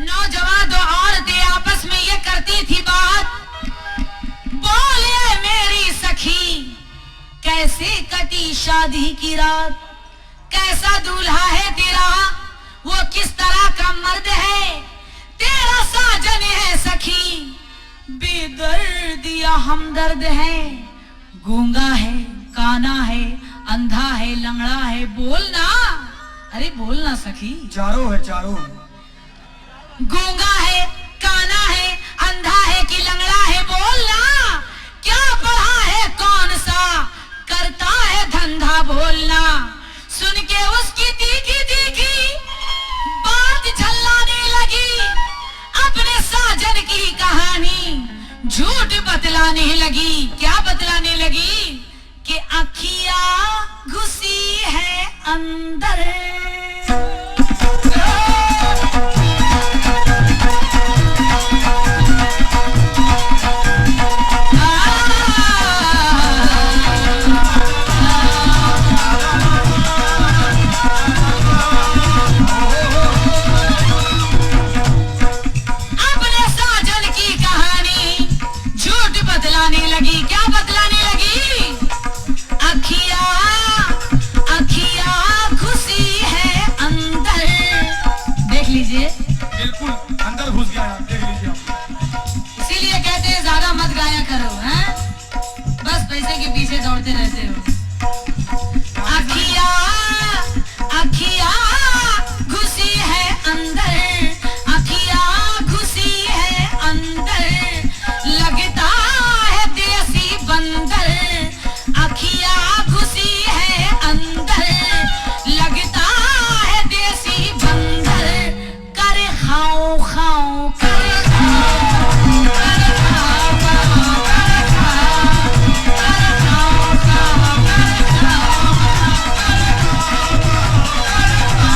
नौजवान दो औरतें आपस में ये करती थी बात। बोले मेरी सखी कैसे कटी शादी की रात, कैसा दूल्हा है तेरा, वो किस तरह का मर्द है, तेरा साजन है सखी बेदर्द या हमदर्द है, गूंगा है, काना है, अंधा है, लंगड़ा है, बोलना, अरे बोलना सखी। चारों है, चारों। गूंगा है, काना है, अंधा है कि लंगड़ा है, बोलना। क्या पढ़ा है, कौन सा करता है धंधा, बोलना। सुन के उसकी तीखी तीखी बात झल्लाने लगी, अपने साजन की कहानी झूठ बतलाने लगी। क्या बतलाने लगी कि अखिया घुसी है अंदर। बतलाने लगी। क्या बतलाने लगी? अखिया अखिया घुसी है अंदर। देख लीजिए, बिल्कुल अंदर घुस गया, देख लीजिए। इसीलिए कहते हैं ज्यादा मत गाया करो, हैं? बस पैसे के पीछे दौड़ते रहते हो। अखिया अखिया घुसी है अंदर, अखिया घुसी है अंदर, लगता बंदर, अखिया घुसी है अंदर, लगता है देसी बंदर, करे खाओ खाओ करे खाओ, करे खाओ खाओ, करे खाओ, करे खाओ खाओ, करे खाओ, करे खाओ,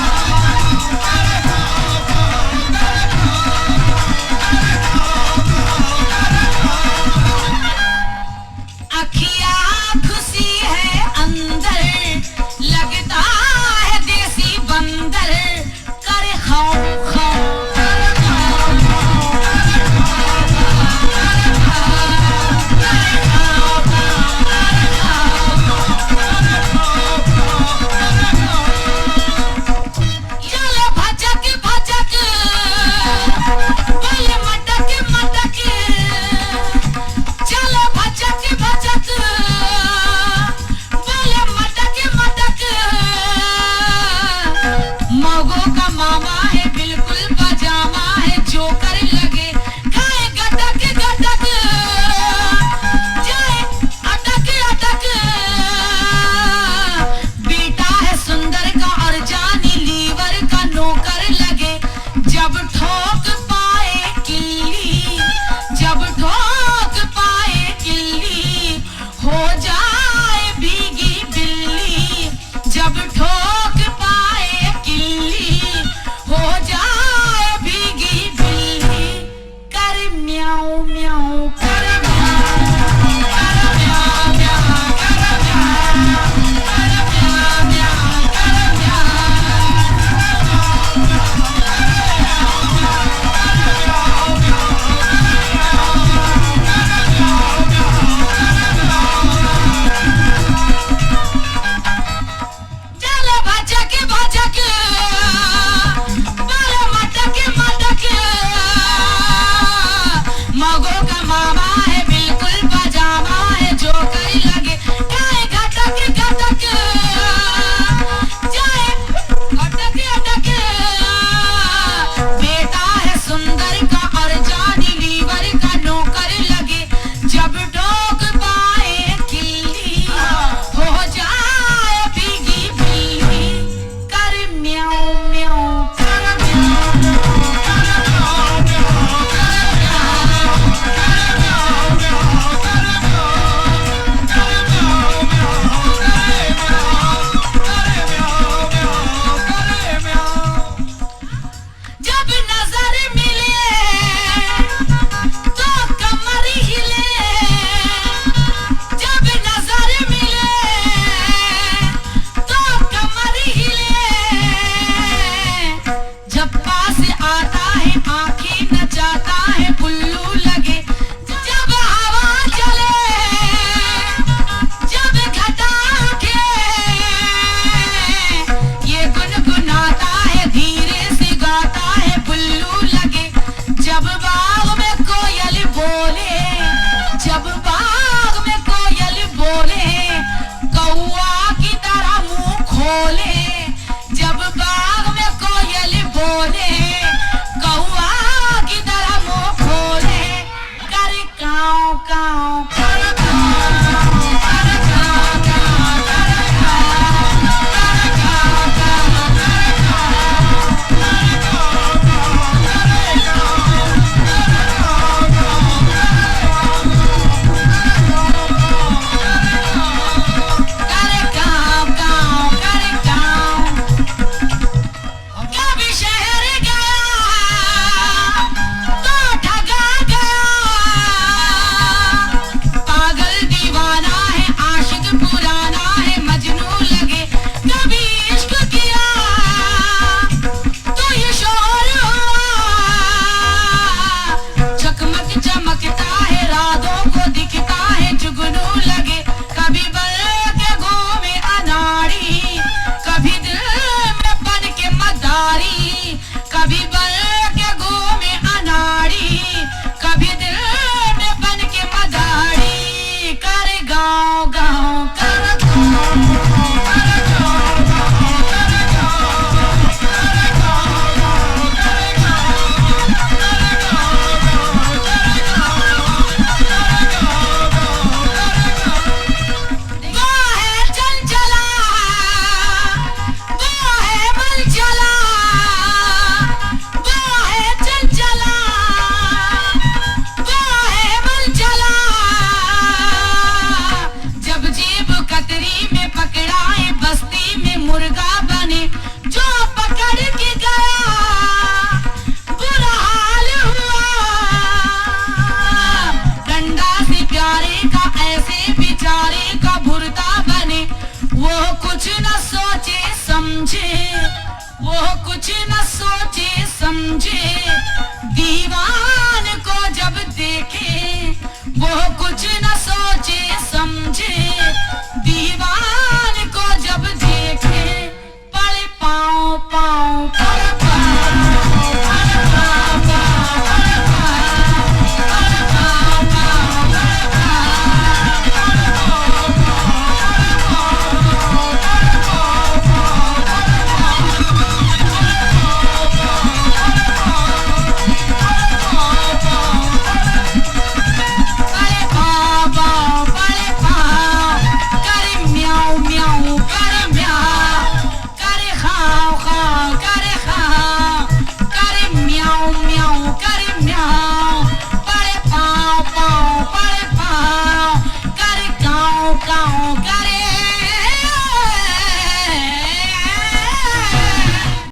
समझे, वो कुछ न सोचे समझे, दीवाना